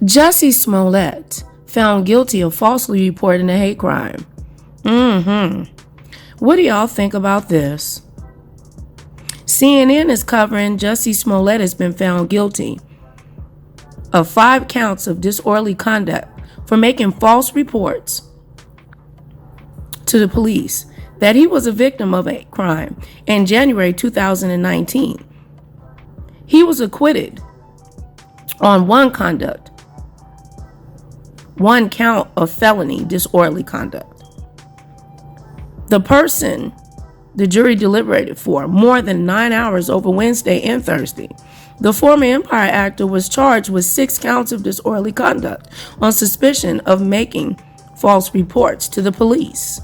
Jussie Smollett found guilty of falsely reporting a hate crime. What do y'all think about this? CNN is covering Jussie Smollett has been found guilty of 5 counts of disorderly conduct for making false reports to the police that he was a victim of a crime in January 2019. He was acquitted on one count of felony disorderly conduct. The person the jury deliberated for more than 9 hours over Wednesday and Thursday. The former Empire actor was charged with 6 counts of disorderly conduct on suspicion of making false reports to the police.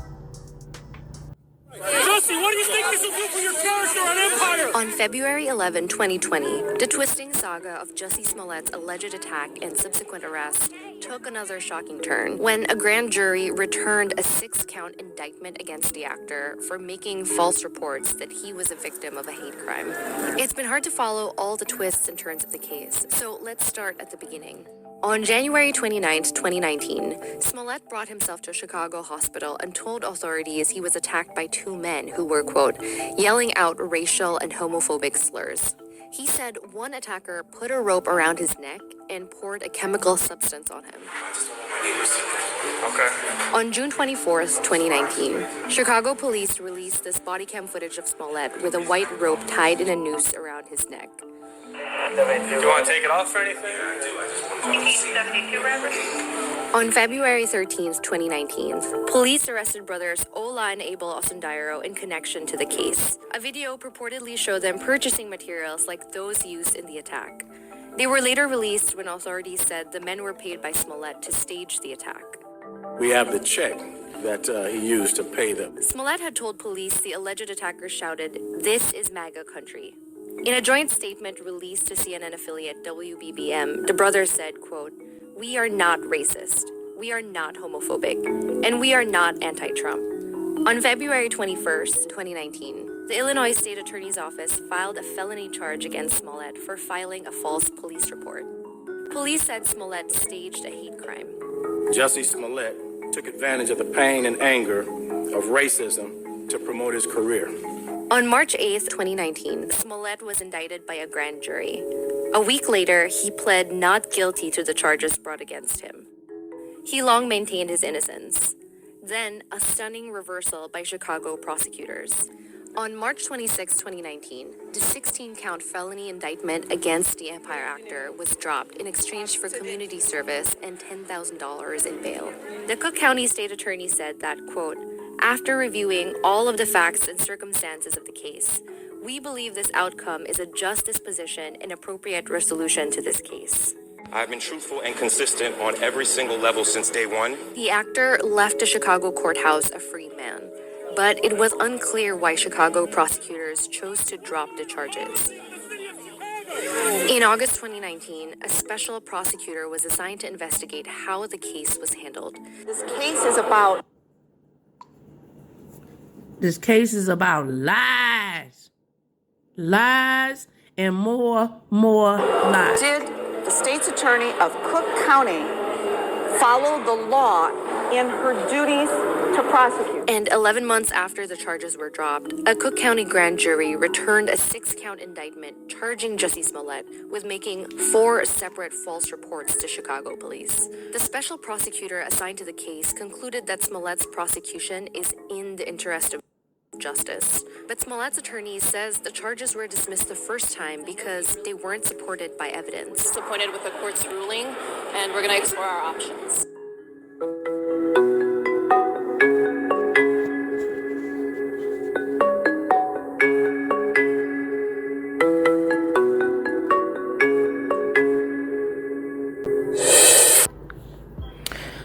Jussie, what do you think this will do for your character on Empire? On February 11, 2020, the twisting saga of Jussie Smollett's alleged attack and subsequent arrest took another shocking turn when a grand jury returned a 6-count indictment against the actor for making false reports that he was a victim of a hate crime. It's been hard to follow all the twists and turns of the case, so let's start at the beginning. On January 29, 2019, Smollett brought himself to a Chicago hospital and told authorities he was attacked by 2 men who were, quote, yelling out racial and homophobic slurs. He said one attacker put a rope around his neck and poured a chemical substance on him. Okay. On June 24th, 2019, Chicago police released this body cam footage of Smollett with a white rope tied in a noose around his neck. Do you want to take it off or anything? On February 13th, 2019, police arrested brothers Ola and Abel Osundairo in connection to the case. A video purportedly showed them purchasing materials like those used in the attack. They were later released when authorities said the men were paid by Smollett to stage the attack. We have the check that he used to pay them. Smollett had told police the alleged attacker shouted, "This is MAGA country." In a joint statement released to CNN affiliate WBBM, the brothers said, quote, "We are not racist, we are not homophobic, and we are not anti-Trump." On February 21st, 2019, the Illinois State Attorney's Office filed a felony charge against Smollett for filing a false police report. Police said Smollett staged a hate crime. Jussie Smollett took advantage of the pain and anger of racism to promote his career. On March 8th, 2019, Smollett was indicted by a grand jury. A week later, he pled not guilty to the charges brought against him. He long maintained his innocence. Then, a stunning reversal by Chicago prosecutors. On March 26, 2019, the 16-count felony indictment against the Empire actor was dropped in exchange for community service and $10,000 in bail. The Cook County State Attorney said that, quote, "After reviewing all of the facts and circumstances of the case, we believe this outcome is a just disposition and appropriate resolution to this case." I've been truthful and consistent on every single level since day one. The actor left the Chicago courthouse a free man, but it was unclear why Chicago prosecutors chose to drop the charges. In August 2019, a special prosecutor was assigned to investigate how the case was handled. This case is about lies. Lies and more lies. Did the state's attorney of Cook County follow the law in her duties to prosecute? And 11 months after the charges were dropped, a Cook County grand jury returned a 6-count indictment charging Jussie Smollett with making 4 separate false reports to Chicago police. The special prosecutor assigned to the case concluded that Smollett's prosecution is in the interest of justice. But Smollett's attorney says the charges were dismissed the first time because they weren't supported by evidence. Disappointed with the court's ruling, and we're going to explore our options.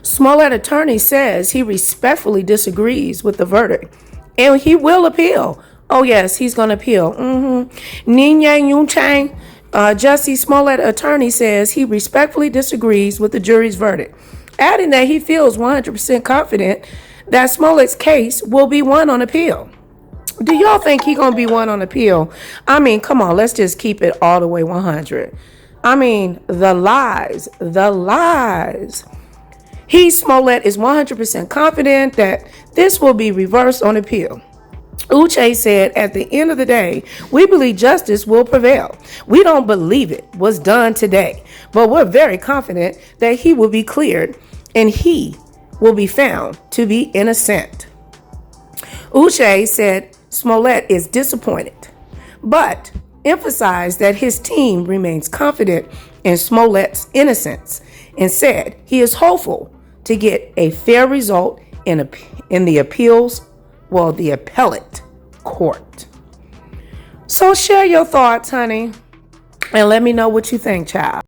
Smollett attorney says he respectfully disagrees with the verdict and he will appeal. Oh yes, he's going to appeal. Nenye Uche, Jussie Smollett attorney says he respectfully disagrees with the jury's verdict, adding that he feels 100% confident that Smollett's case will be won on appeal. Do y'all think he's going to be won on appeal? I mean, come on, let's just keep it all the way 100. I mean, the lies, the lies. Smollett is 100% confident that this will be reversed on appeal. Uche said, at the end of the day, we believe justice will prevail. We don't believe it was done today, but we're very confident that he will be cleared and he will be found to be innocent. Uche said Smollett is disappointed, but emphasized that his team remains confident in Smollett's innocence and said he is hopeful to get a fair result in the the appellate court. So share your thoughts, honey, and let me know what you think, child.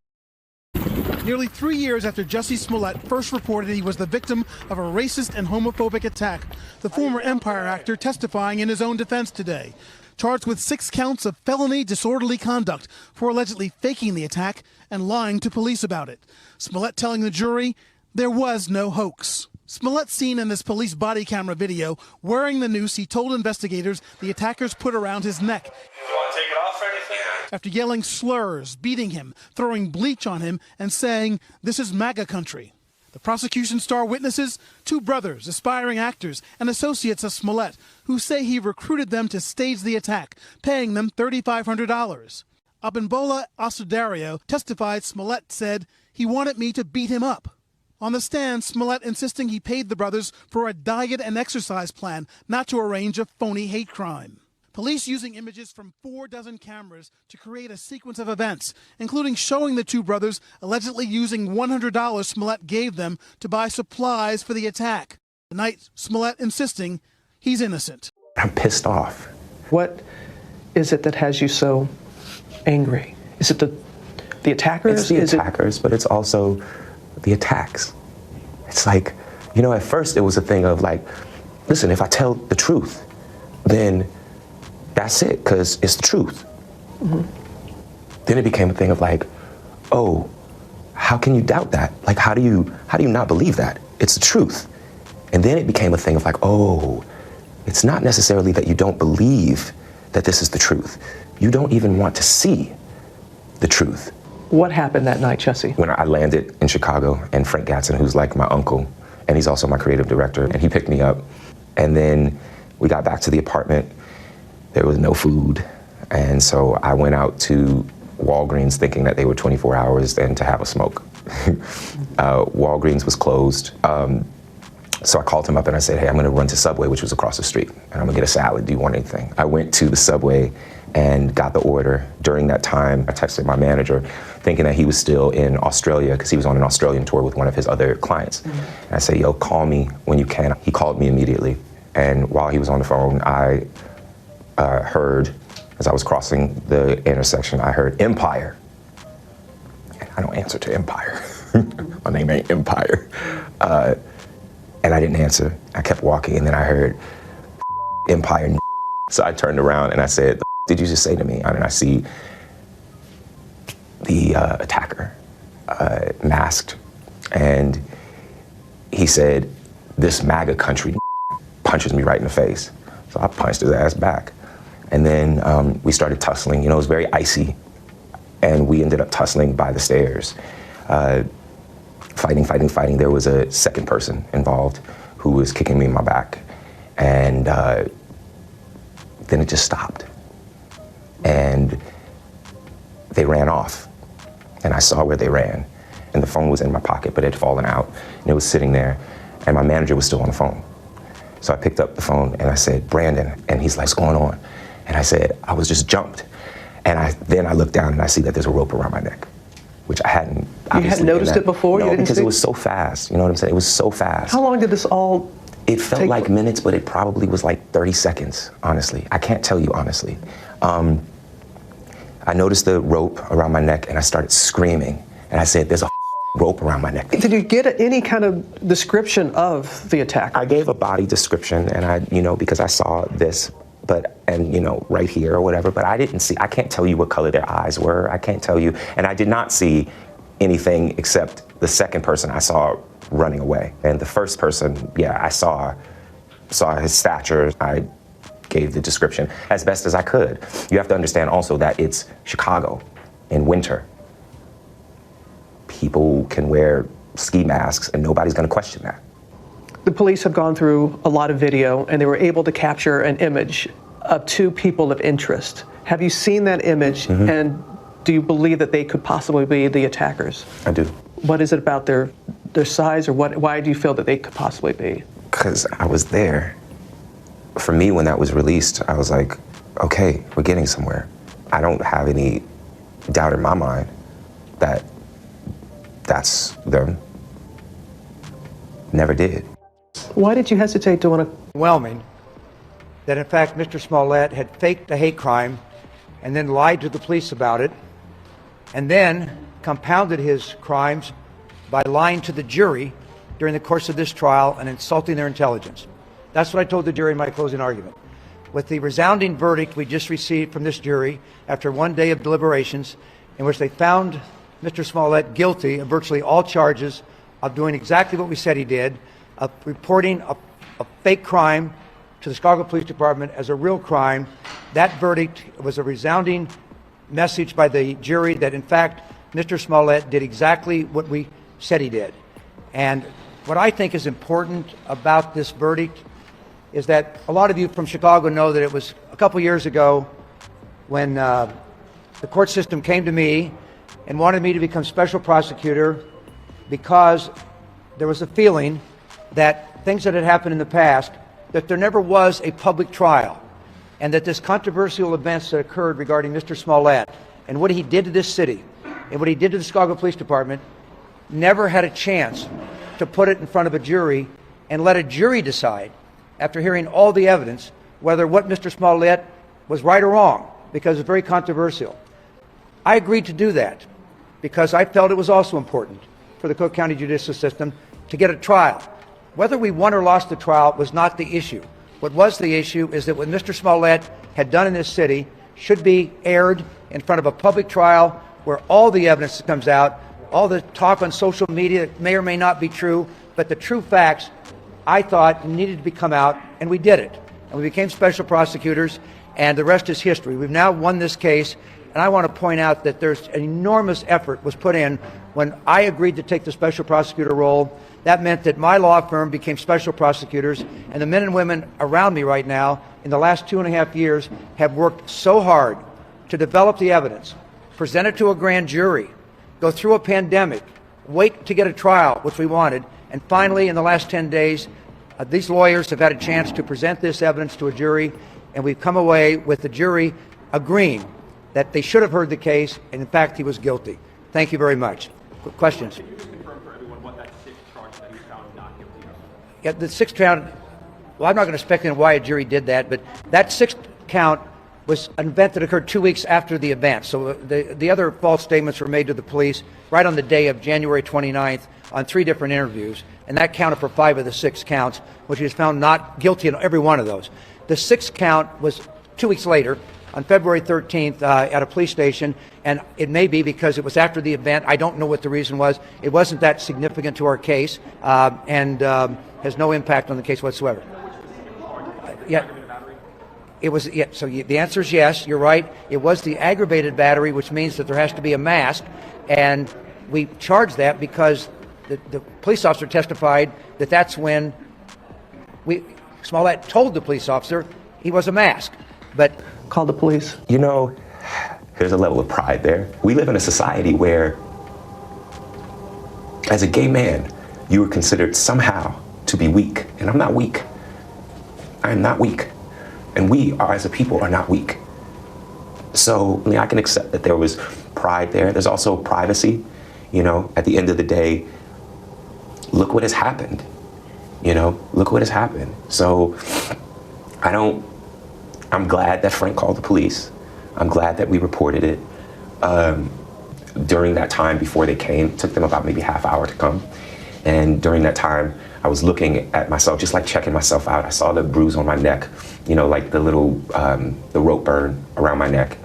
Nearly 3 years after Jussie Smollett first reported he was the victim of a racist and homophobic attack, the former Empire actor testifying in his own defense today, charged with 6 counts of felony disorderly conduct for allegedly faking the attack and lying to police about it. Smollett telling the jury there was no hoax. Smollett seen in this police body camera video wearing the noose he told investigators the attackers put around his neck. You want to take it off or anything? After yelling slurs, beating him, throwing bleach on him, and saying, "This is MAGA country." The prosecution star witnesses, 2 brothers, aspiring actors, and associates of Smollett, who say he recruited them to stage the attack, paying them $3,500. Abimbola Asudario testified Smollett said he wanted me to beat him up. On the stand, Smollett insisting he paid the brothers for a diet and exercise plan, not to arrange a phony hate crime. Police using images from 4 dozen cameras to create a sequence of events, including showing the 2 brothers allegedly using $100 Smollett gave them to buy supplies for the attack. Tonight, Smollett insisting he's innocent. I'm pissed off. What is it that has you so angry? Is it the attackers? It's the attackers, but it's also the attacks. It's like, at first it was a thing of like, listen, if I tell the truth, then that's it, because it's the truth. Mm-hmm. Then it became a thing of like, oh, how can you doubt that? Like, how do you not believe that? It's the truth. And then it became a thing of like, oh, it's not necessarily that you don't believe that this is the truth. You don't even want to see the truth. What happened that night, Jussie? When I landed in Chicago, and Frank Gatson, who's like my uncle, and he's also my creative director, and he picked me up. And then we got back to the apartment. There was no food. And so I went out to Walgreens thinking that they were 24 hours and to have a smoke. Walgreens was closed. So I called him up and I said, hey, I'm gonna run to Subway, which was across the street, and I'm gonna get a salad. Do you want anything? I went to the Subway and got the order. During that time, I texted my manager thinking that he was still in Australia because he was on an Australian tour with one of his other clients. Mm-hmm. And I said, yo, call me when you can. He called me immediately. And while he was on the phone, I heard, as I was crossing the intersection, I heard Empire. And I don't answer to Empire. My name ain't Empire. And I didn't answer. I kept walking, and then I heard Empire. So I turned around and I said, did you just say to me? And I see the attacker masked, and he said, this MAGA country punches me right in the face. So I punched his ass back. And then we started tussling. It was very icy, and we ended up tussling by the stairs. Fighting. There was a second person involved who was kicking me in my back. And then it just stopped. And they ran off. And I saw where they ran. And the phone was in my pocket, but it had fallen out. And it was sitting there. And my manager was still on the phone. So I picked up the phone and I said, Brandon. And he's like, what's going on? And I said, I was just jumped. And then I looked down and I see that there's a rope around my neck, which I hadn't. You hadn't noticed it before? No, you didn't because see? It was so fast. You know what I'm saying? It was so fast. How long did this all It felt like minutes, but it probably was like 30 seconds, honestly. I can't tell you honestly. I noticed the rope around my neck and I started screaming. And I said, there's a rope around my neck. Did you get any kind of description of the attack? I gave a body description, and I, because I saw this, right here or whatever, but I didn't see, I can't tell you what color their eyes were. I can't tell you, and I did not see anything except the second person I saw running away. And the first person, I saw his stature. I gave the description as best as I could. You have to understand also that it's Chicago in winter. people can wear ski masks and nobody's going to question that. The police have gone through a lot of video, and they were able to capture an image of two people of interest. Have you seen that image, and do you believe that they could possibly be the attackers? I do. What is it about their size, or why do you feel that they could possibly be? Because I was there. For me, when that was released, I was like, okay, we're getting somewhere. I don't have any doubt in my mind that that's them. Never did. Why did you hesitate to want to? Overwhelming that in fact Mr. Smollett had faked a hate crime and then lied to the police about it, and then compounded his crimes by lying to the jury during the course of this trial and insulting their intelligence. That's what I told the jury in my closing argument. With the resounding verdict we just received from this jury after one day of deliberations, in which they found Mr. Smollett guilty of virtually all charges of doing exactly what we said he did, of reporting a fake crime to the Chicago Police Department as a real crime. That verdict was a resounding message by the jury that in fact Mr. Smollett did exactly what we said he did. And what I think is important about this verdict is that a lot of you from Chicago know that it was a couple years ago when the court system came to me and wanted me to become special prosecutor because there was a feeling that things that had happened in the past, that there never was a public trial, and that this controversial events that occurred regarding Mr. Smollett and what he did to this city and what he did to the Chicago Police Department never had a chance to put it in front of a jury and let a jury decide, after hearing all the evidence, whether what Mr. Smollett was right or wrong, because it's very controversial. I agreed to do that because I felt it was also important for the Cook County judicial system to get a trial. Whether we won or lost the trial was not the issue. What was the issue is that what Mr. Smollett had done in this city should be aired in front of a public trial where all the evidence comes out, all the talk on social media may or may not be true, but the true facts, I thought, needed to come out, and we did it. And we became special prosecutors, and the rest is history. We've now won this case, and I want to point out that there's an enormous effort was put in when I agreed to take the special prosecutor role. That meant that my law firm became special prosecutors, and the men and women around me right now in the last 2.5 years have worked so hard to develop the evidence, present it to a grand jury, go through a pandemic, wait to get a trial, which we wanted, and finally in the last 10 days, these lawyers have had a chance to present this evidence to a jury, and we've come away with the jury agreeing that they should have heard the case, and in fact he was guilty. Thank you very much. Questions? Can you just confirm for everyone what that sixth charge that he was found not guilty of? Yeah, the sixth count, well, I'm not going to speculate on why a jury did that, but that sixth count was an event that occurred 2 weeks after the event. So the other false statements were made to the police right on the day of January 29th on 3 different interviews, and that counted for 5 of the 6 counts, which he was found not guilty in every one of those. The sixth count was 2 weeks later, on February 13th at a police station, and it may be because it was after the event. I don't know what the reason was. It wasn't that significant to our case, and has no impact on the case whatsoever. Yeah. It was, yeah, so the answer is yes, you're right. It was the aggravated battery, which means that there has to be a mask, and we charged that because the police officer testified that that's when Smollett told the police officer he was a mask. But call the police. You know, there's a level of pride there. We live in a society where, as a gay man, you are considered somehow to be weak, and I'm not weak. I am not weak. And we are, as a people, are not weak. So, I mean, I can accept that there was pride there. There's also privacy. You know, at the end of the day, look what has happened. You know, look what has happened. So, I'm glad that Frank called the police. I'm glad that we reported it. During that time before they came, it took them about maybe half hour to come. And during that time, I was looking at myself, just like checking myself out. I saw the bruise on my neck, you know, like the little, the rope burn around my neck.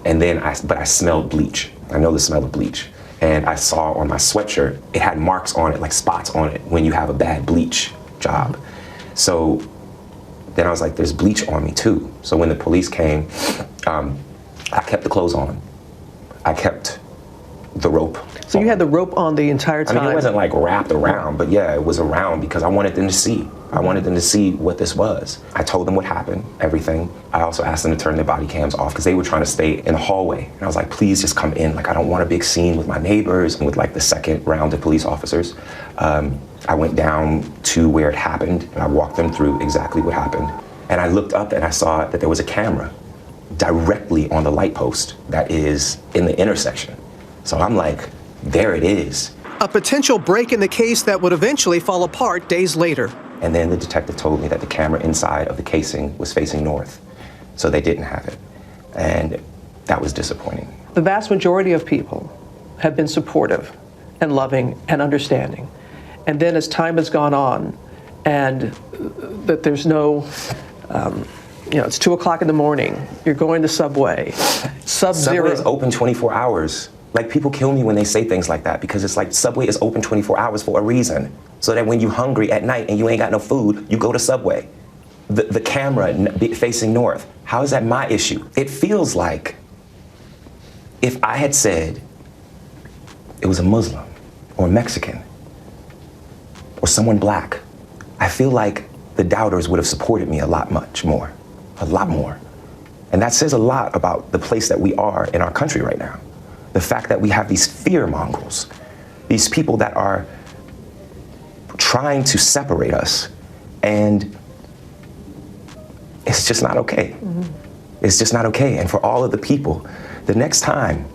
And then but I smelled bleach. I know the smell of bleach. And I saw on my sweatshirt, it had marks on it, like spots on it, when you have a bad bleach job. So then I was like, there's bleach on me too. So when the police came, I kept the clothes on. I kept the rope. So you had the rope on the entire time? I mean, it wasn't like wrapped around, but yeah, it was around because I wanted them to see. I wanted them to see what this was. I told them what happened, everything. I also asked them to turn their body cams off because they were trying to stay in the hallway. And I was like, please just come in. Like, I don't want a big scene with my neighbors and with like the second round of police officers. I went down to where it happened and I walked them through exactly what happened. And I looked up and I saw that there was a camera directly on the light post that is in the intersection. So I'm like, there it is. A potential break in the case that would eventually fall apart days later. And then the detective told me that the camera inside of the casing was facing north, so they didn't have it. And that was disappointing. The vast majority of people have been supportive and loving and understanding. And then as time has gone on and that there's no, it's 2 o'clock in the morning, you're going to Subway, Sub-Zero. Subway is open 24 hours. Like, people kill me when they say things like that because it's like Subway is open 24 hours for a reason. So that when you're hungry at night and you ain't got no food, you go to Subway. The camera facing north, how is that my issue? It feels like if I had said it was a Muslim or Mexican or someone black, I feel like the doubters would have supported me a lot more. And that says a lot about the place that we are in our country right now. The fact that we have these fear mongers, these people that are trying to separate us, and it's just not okay. Mm-hmm. It's just not okay. And for all of the people, the next time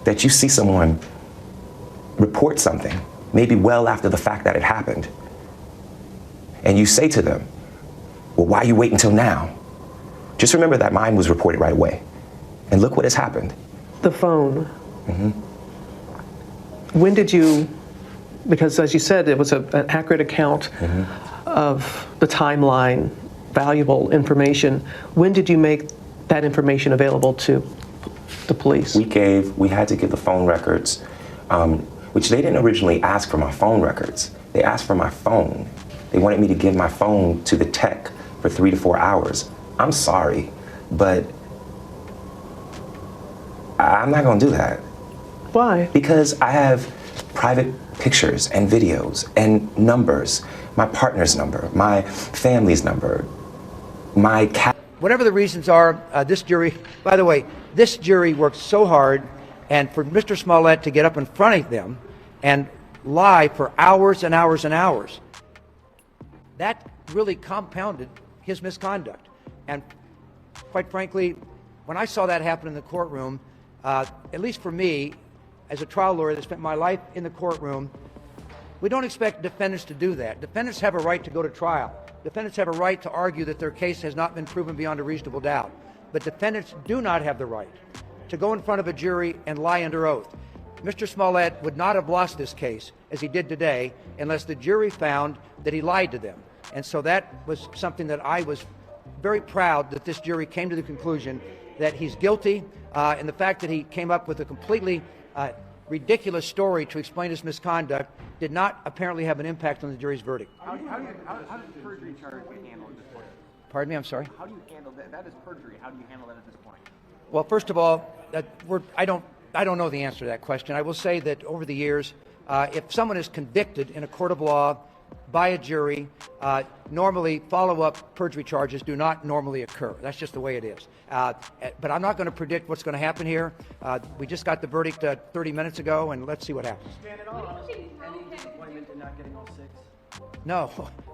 that you see someone report something, maybe well after the fact that it happened, and you say to them, well, why you wait until now? Just remember that mine was reported right away. And look what has happened. The phone. Mm-hmm. When did you, because as you said, it was an accurate account of the timeline, valuable information. When did you make that information available to the police? We had to give the phone records, which they didn't originally ask for my phone records. They asked for my phone. They wanted me to give my phone to the tech for 3 to 4 hours. I'm sorry, but I'm not gonna do that. Why? Because I have private pictures and videos and numbers, my partner's number, my family's number, my cat. Whatever the reasons are, this jury, by the way, this jury worked so hard, and for Mr. Smollett to get up in front of them and lie for hours and hours and hours, that really compounded his misconduct. And quite frankly, when I saw that happen in the courtroom, at least for me, as a trial lawyer that spent my life in the courtroom, we don't expect defendants to do that. Defendants have a right to go to trial. Defendants have a right to argue that their case has not been proven beyond a reasonable doubt. But defendants do not have the right to go in front of a jury and lie under oath. Mr. Smollett would not have lost this case, as he did today, unless the jury found that he lied to them. And so that was something that I was very proud that this jury came to the conclusion that he's guilty, and the fact that he came up with a completely ridiculous story to explain his misconduct did not apparently have an impact on the jury's verdict. How does the perjury charge be handled at this point? Pardon me, I'm sorry? How do you handle that? That is perjury. How do you handle that at this point? Well, first of all, I don't know the answer to that question. I will say that over the years, if someone is convicted in a court of law by a jury, normally follow-up perjury charges do not normally occur. That's just the way it is. But I'm not going to predict what's going to happen here. We just got the verdict 30 minutes ago, and let's see what happens. Any disappointment in not getting all 6? No.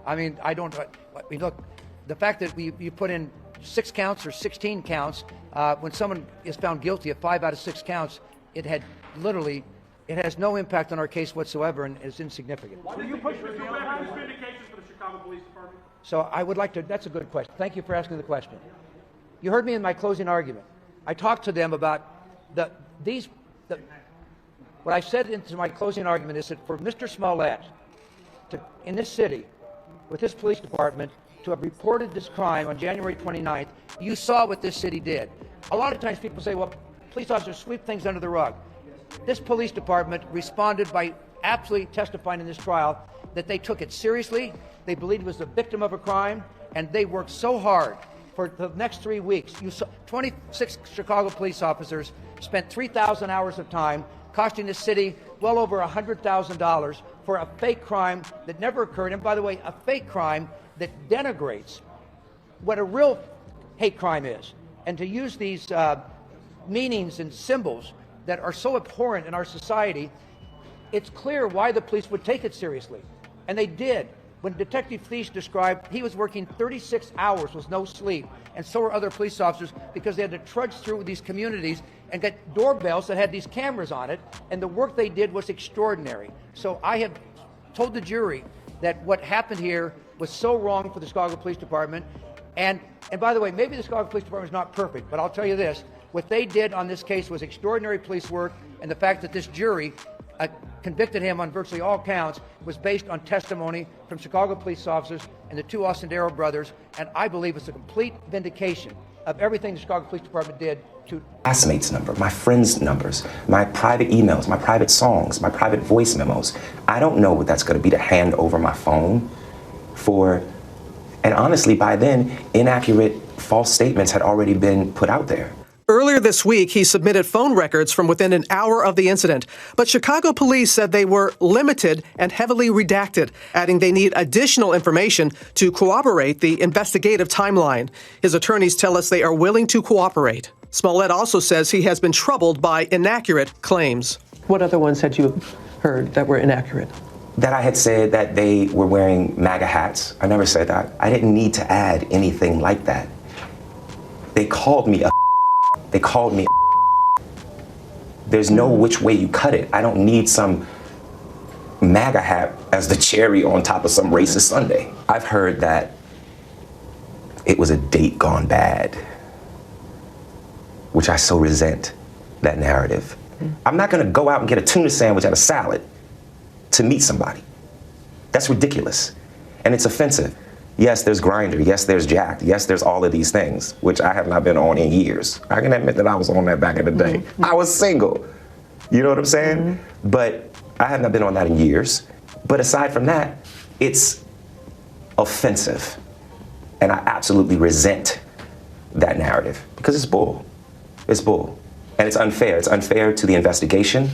I mean, I don't. I mean, look, the fact that you put in 6 counts or 16 counts, when someone is found guilty of 5 out of 6 counts, it has no impact on our case whatsoever and is insignificant. Will you push for vindication for the Chicago Police Department? So I would like to, that's a good question. Thank you for asking the question. You heard me in my closing argument. I talked to them about what I said into my closing argument is that for Mr. Smollett in this city, with this police department, to have reported this crime on January 29th, you saw what this city did. A lot of times people say, well, police officers sweep things under the rug. This police department responded by absolutely testifying in this trial that they took it seriously, they believed it was the victim of a crime, and they worked so hard for the next 3 weeks. You saw 26 Chicago police officers spent 3,000 hours of time costing the city well over $100,000 for a fake crime that never occurred. And by the way, a fake crime that denigrates what a real hate crime is. And to use these meanings and symbols that are so abhorrent in our society, it's clear why the police would take it seriously. And they did. When Detective Fleisch described, he was working 36 hours with no sleep, and so were other police officers, because they had to trudge through these communities and get doorbells that had these cameras on it, and the work they did was extraordinary. So I have told the jury that what happened here was so wrong for the Chicago Police Department. And by the way, maybe the Chicago Police Department is not perfect, but I'll tell you this, what they did on this case was extraordinary police work, and the fact that this jury convicted him on virtually all counts was based on testimony from Chicago police officers and the two Osendero brothers, and I believe it's a complete vindication of everything the Chicago Police Department did to classmates' number, my friends' numbers, my private emails, my private songs, my private voice memos. I don't know what that's going to be to hand over my phone for, and honestly, by then, inaccurate, false statements had already been put out there. Earlier this week, he submitted phone records from within an hour of the incident, but Chicago police said they were limited and heavily redacted, adding they need additional information to corroborate the investigative timeline. His attorneys tell us they are willing to cooperate. Smollett also says he has been troubled by inaccurate claims. What other ones had you heard that were inaccurate? That I had said that they were wearing MAGA hats. I never said that. I didn't need to add anything like that. They called me a They called me a There's no which way you cut it. I don't need some MAGA hat as the cherry on top of some racist sundae. I've heard that it was a date gone bad, which I so resent that narrative. I'm not gonna go out and get a tuna sandwich at a salad to meet somebody. That's ridiculous, and it's offensive. Yes, there's Grindr, yes, there's Jacked, yes, there's all of these things, which I have not been on in years. I can admit that I was on that back in the day. Mm-hmm. I was single, you know what I'm saying? Mm-hmm. But I have not been on that in years. But aside from that, it's offensive. And I absolutely resent that narrative because it's bull. It's bull. And it's unfair. It's unfair to the investigation.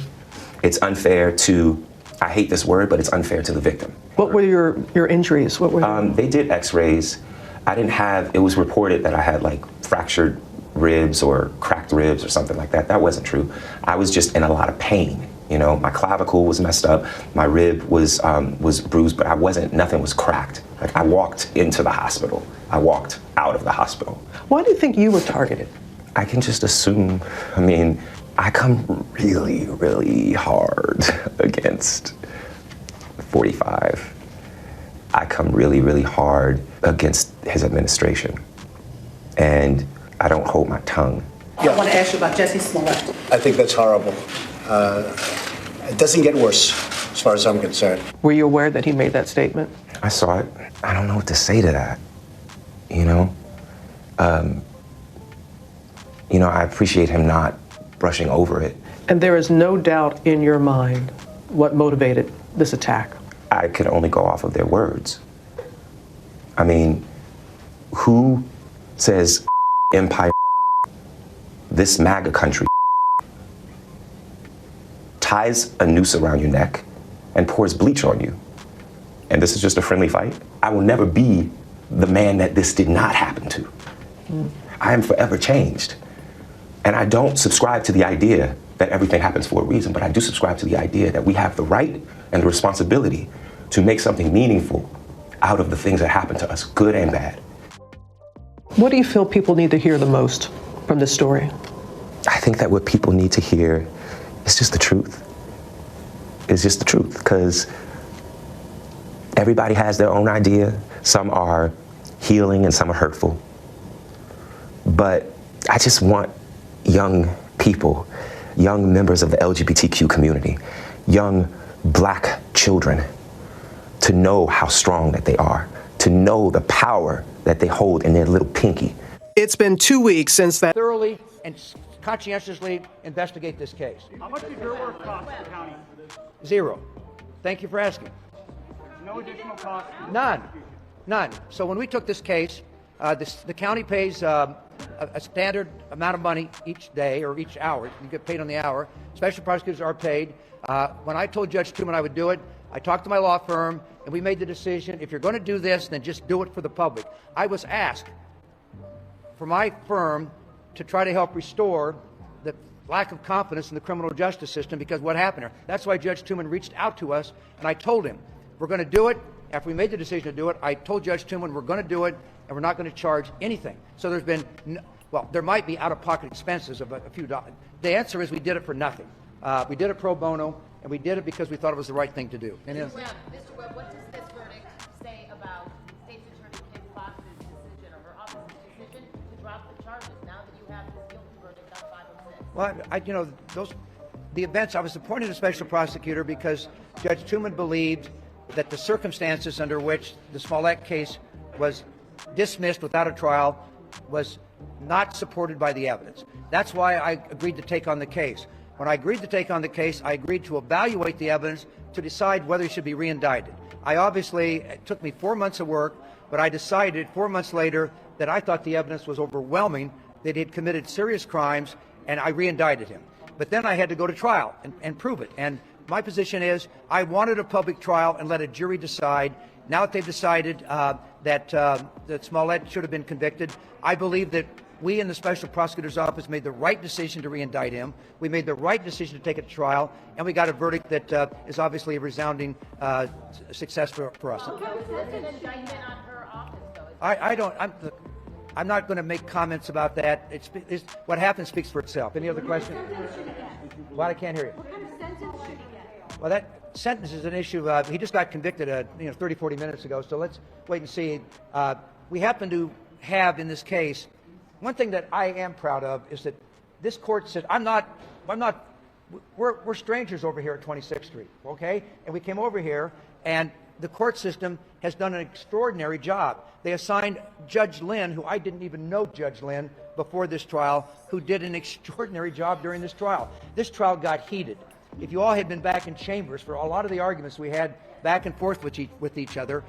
It's unfair to, I hate this word, but it's unfair to the victim. What were your injuries? What were they did x-rays. I didn't have, it was reported that I had like fractured ribs or cracked ribs or something like that. That wasn't true. I was just in a lot of pain. You know, my clavicle was messed up, my rib was bruised, but nothing was cracked. Like I walked into the hospital. I walked out of the hospital. Why do you think you were targeted? I can just assume, I mean, I come really, really hard against 45. I come really, really hard against his administration. And I don't hold my tongue. I want to ask you about Jussie Smollett. I think that's horrible. It doesn't get worse, as far as I'm concerned. Were you aware that he made that statement? I saw it. I don't know what to say to that, you know? I appreciate him not brushing over it. And there is no doubt in your mind what motivated this attack? I could only go off of their words. I mean, who says empire, this MAGA country, ties a noose around your neck and pours bleach on you? And this is just a friendly fight? I will never be the man that this did not happen to. I am forever changed. And I don't subscribe to the idea that everything happens for a reason, but I do subscribe to the idea that we have the right and the responsibility to make something meaningful out of the things that happen to us, good and bad. What do you feel people need to hear the most from this story? I think that what people need to hear is just the truth. It's just the truth, because everybody has their own idea. Some are healing and some are hurtful. But I just want young people, young members of the LGBTQ community, young Black children to know how strong that they are, to know the power that they hold in their little pinky. It's been 2 weeks since that. Thoroughly and conscientiously investigate this case. How much did your work cost the county? Zero. Thank you for asking. No additional cost? None. So when we took this case, the county pays a standard amount of money each day or each hour. You get paid on the hour. Special prosecutors are paid. When I told Judge Tooman I would do it, I talked to my law firm, and we made the decision, if you're going to do this, then just do it for the public. I was asked for my firm to try to help restore the lack of confidence in the criminal justice system because of what happened here. That's why Judge Tooman reached out to us, and I told him, we're going to do it. After we made the decision to do it, I told Judge Tooman we're going to do it, and we're not going to charge anything. So there's been, well, there might be out-of-pocket expenses of a few dollars. The answer is we did it for nothing. We did it pro bono, and we did it because we thought it was the right thing to do. Mr. Webb, what does this verdict say about State's Attorney Kim Foxx's decision or her office's decision to drop the charges now that you have this guilty verdict on 506? Well, the events, I was appointed a special prosecutor because Judge Tooman believed that the circumstances under which the Smollett case was dismissed without a trial was not supported by the evidence. That's why I agreed to take on the case. When I agreed to take on the case, I agreed to evaluate the evidence to decide whether he should be reindicted. It took me 4 months of work, but I decided 4 months later that I thought the evidence was overwhelming, that he had committed serious crimes, and I reindicted him. But then I had to go to trial and prove it. And my position is I wanted a public trial and let a jury decide. Now that they've decided that Smollett should have been convicted, I believe that we in the Special Prosecutor's Office made the right decision to reindict him. We made the right decision to take it to trial, and we got a verdict that is obviously a resounding success for us. I'm not going to make comments about that. What happened speaks for itself. Any other questions? Well, I can't hear you. Well, that sentence is an issue. He just got convicted 30, 40 minutes ago, so let's wait and see. We happen to have in this case, one thing that I am proud of is that this court said, we're strangers over here at 26th Street, okay? And we came over here, and the court system has done an extraordinary job. They assigned Judge Lynn, who I didn't even know Judge Lynn before this trial, who did an extraordinary job during this trial. This trial got heated. If you all had been back in chambers for a lot of the arguments we had back and forth with each other,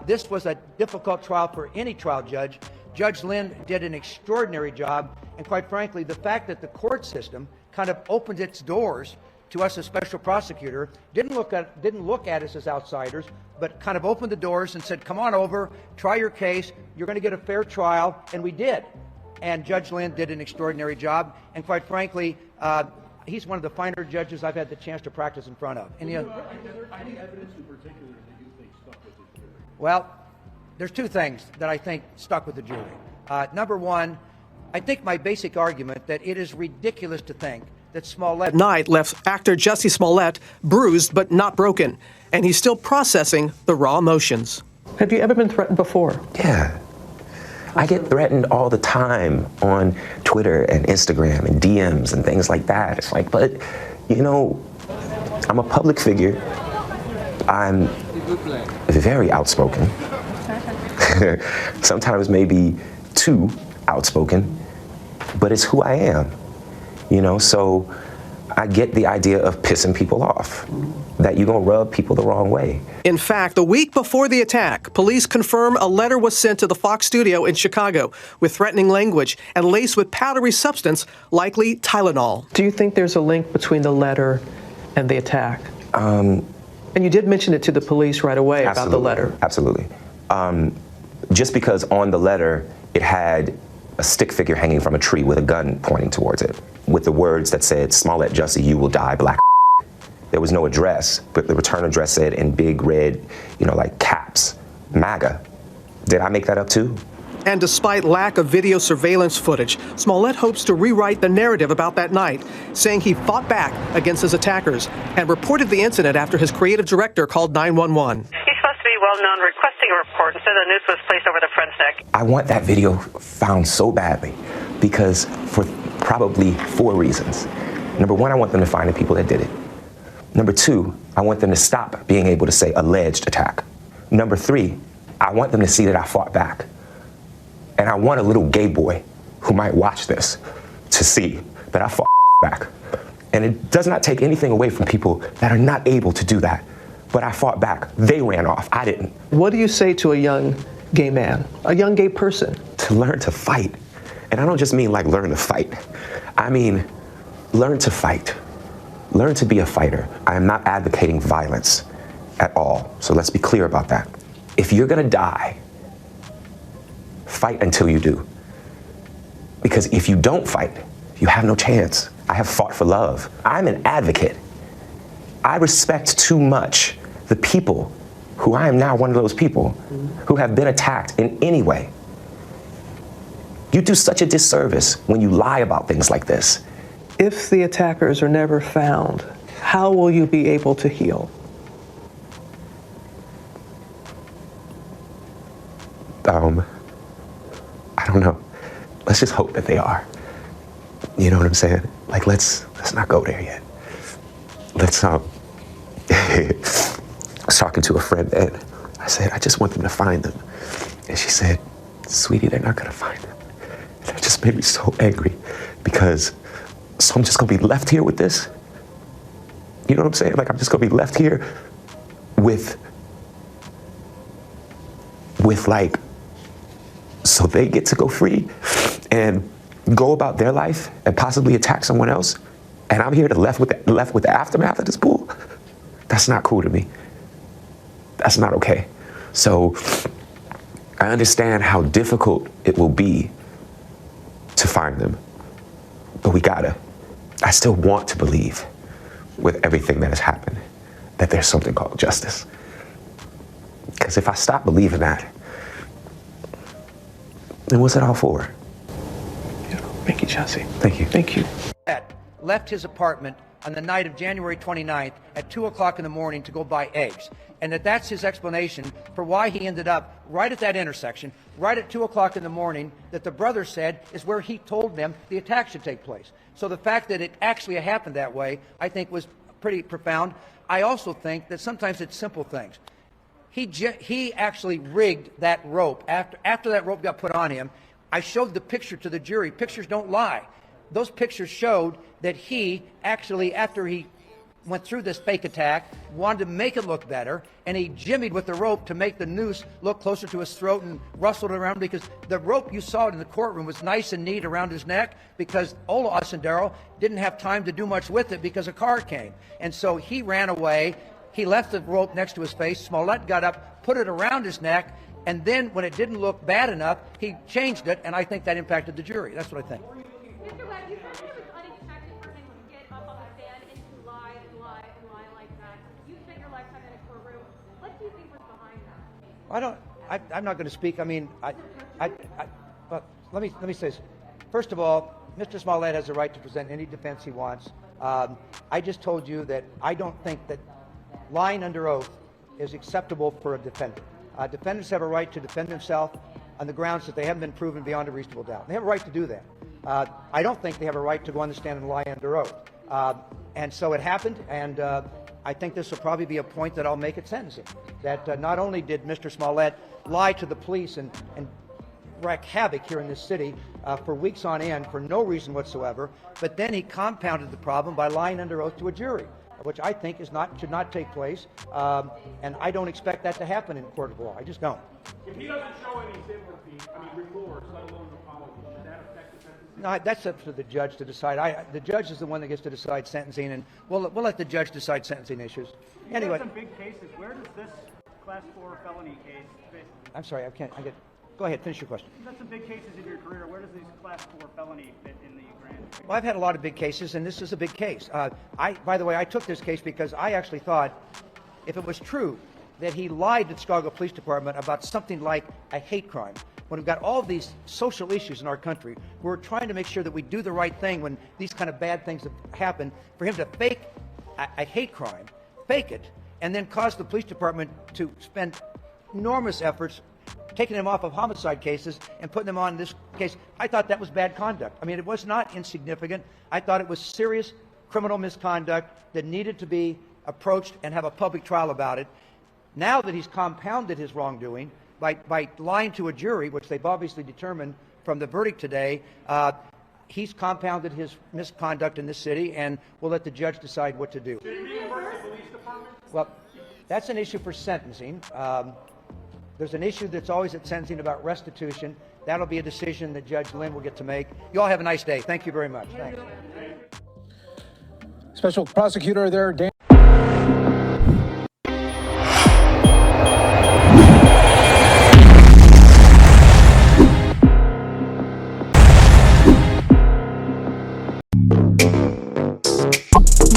this was a difficult trial for any trial judge. Judge Lynn did an extraordinary job, and quite frankly, the fact that the court system kind of opened its doors to us as special prosecutor, didn't look at us as outsiders, but kind of opened the doors and said, come on over, try your case, you're going to get a fair trial, and we did. And Judge Lynn did an extraordinary job, and quite frankly, he's one of the finer judges I've had the chance to practice in front of. Any evidence in particular that you think stuck with the jury? Well, there's two things that I think stuck with the jury. Number one, I think my basic argument that it is ridiculous to think that Smollett at night left actor Jussie Smollett bruised but not broken, and he's still processing the raw emotions. Have you ever been threatened before? Yeah. I get threatened all the time on Twitter and Instagram and DMs and things like that. It's like, but, I'm a public figure. I'm very outspoken. Sometimes maybe too outspoken, but it's who I am, so I get the idea of pissing people off, that you're gonna rub people the wrong way. In fact, a week before the attack, police confirm a letter was sent to the Fox studio in Chicago with threatening language and laced with powdery substance, likely Tylenol. Do you think there's a link between the letter and the attack? And you did mention it to the police right away about the letter. Absolutely. Just because on the letter it had a stick figure hanging from a tree with a gun pointing towards it, with the words that said, Smollett-Jussie, you will die, black. There was no address, but the return address said in big red, like caps, MAGA. Did I make that up too? And despite lack of video surveillance footage, Smollett hopes to rewrite the narrative about that night, saying he fought back against his attackers and reported the incident after his creative director called 911. Well-known requesting a report, and so the noose was placed over the friend's neck. I want that video found so badly because for probably 4 reasons. Number one, I want them to find the people that did it. Number two, I want them to stop being able to say alleged attack. Number three, I want them to see that I fought back. And I want a little gay boy who might watch this to see that I fought back. And it does not take anything away from people that are not able to do that. But I fought back. They ran off. I didn't. What do you say to a young gay man, a young gay person? To learn to fight And I don't just mean like learn to fight. I mean, learn to fight. Learn to be a fighter. I am not advocating violence at all. So let's be clear about that. If you're gonna die, fight until you do. Because if you don't fight, you have no chance. I have fought for love. I'm an advocate. I respect too much the people who I am now one of those people who have been attacked in any way. You do such a disservice when you lie about things like this. If the attackers are never found, how will you be able to heal? I don't know. Let's just hope that they are. You know what I'm saying? Like, let's not go there yet. I was talking to a friend and I said, I just want them to find them. And she said, sweetie, they're not gonna find them. And that just made me so angry because, so I'm just gonna be left here with this? You know what I'm saying? Like, I'm just gonna be left here with like, so they get to go free and go about their life and possibly attack someone else, and I'm here to left with the aftermath of this bull. That's not cool to me. That's not okay. So I understand how difficult it will be to find them, but we gotta. I still want to believe, with everything that has happened, that there's something called justice. Because if I stop believing that, then what's it all for? Thank you, Jussie. Thank you. Thank you. Left his apartment on the night of January 29th at 2 o'clock in the morning to go buy eggs. And that's his explanation for why he ended up right at that intersection, right at 2 o'clock in the morning, that the brother said is where he told them the attack should take place. So the fact that it actually happened that way, I think, was pretty profound. I also think that sometimes it's simple things. He actually rigged that rope. After that rope got put on him, I showed the picture to the jury. Pictures don't lie. Those pictures showed that he actually, after he went through this fake attack, wanted to make it look better, and he jimmied with the rope to make the noose look closer to his throat and rustled it around, because the rope you saw in the courtroom was nice and neat around his neck, because Ola Osendero didn't have time to do much with it because a car came. And so he ran away. He left the rope next to his face. Smollett got up, put it around his neck, and then when it didn't look bad enough, he changed it, and I think that impacted the jury. That's what I think. Mr. Webb, you said it was unexpected for him to get up on the stand and to lie and lie and lie like that. You spent your lifetime in a courtroom. What do you think was behind that? I'm not going to speak. I mean, but let me say this. First of all, Mr. Smollett has the right to present any defense he wants. I just told you that I don't think that lying under oath is acceptable for a defendant. Defendants have a right to defend themselves on the grounds that they haven't been proven beyond a reasonable doubt. They have a right to do that. I don't think they have a right to go on the stand and lie under oath. And so it happened, and I think this will probably be a point that I'll make at sentencing, that not only did Mr. Smollett lie to the police and wreak havoc here in this city for weeks on end for no reason whatsoever, but then he compounded the problem by lying under oath to a jury, which I think should not take place, and I don't expect that to happen in a court of law. I just don't. If he doesn't show any sympathy, remorse, let alone an apology, should that affect the sentencing? No, that's up to the judge to decide. The judge is the one that gets to decide sentencing, and we'll let the judge decide sentencing issues. Anyway. Some big cases. Where does this Class 4 felony case fit? I'm sorry, go ahead, finish your question. You've had some big cases in your career. Where does this Class 4 felony fit in the grand? Well, I've had a lot of big cases, and this is a big case. By the way, I took this case because I actually thought, if it was true that he lied to the Chicago Police Department about something like a hate crime, when we've got all these social issues in our country, we're trying to make sure that we do the right thing when these kind of bad things happen, for him to fake a hate crime, fake it, and then cause the police department to spend enormous efforts taking him off of homicide cases and putting them on this case. I thought that was bad conduct. I mean, it was not insignificant. I thought it was serious criminal misconduct that needed to be approached and have a public trial about it. Now that he's compounded his wrongdoing by lying to a jury, which they've obviously determined from the verdict today, he's compounded his misconduct in this city, and we'll let the judge decide what to do. Should he reimburse the police department? Well, that's an issue for sentencing. There's an issue that's always at sentencing about restitution. That'll be a decision that Judge Lynn will get to make. You all have a nice day. Thank you very much. Thanks. Special prosecutor there, Dan.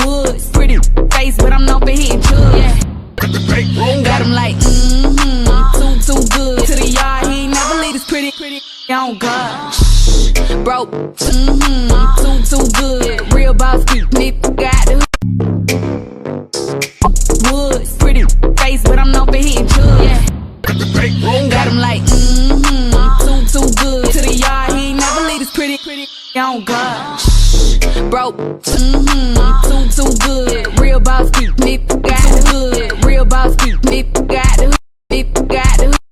Woods, pretty face, but I'm known for hitting drugs. Yeah. Got him like, too good. To the yard, he ain't never leave this pretty, on God. Broke, too good. Real boss, nigga, got the Woods, pretty face, but I'm known for hitting drugs. Yeah. Got him like, too good. To the yard, he ain't never leave this pretty, on God. Broke, too good. Real boss, nigga.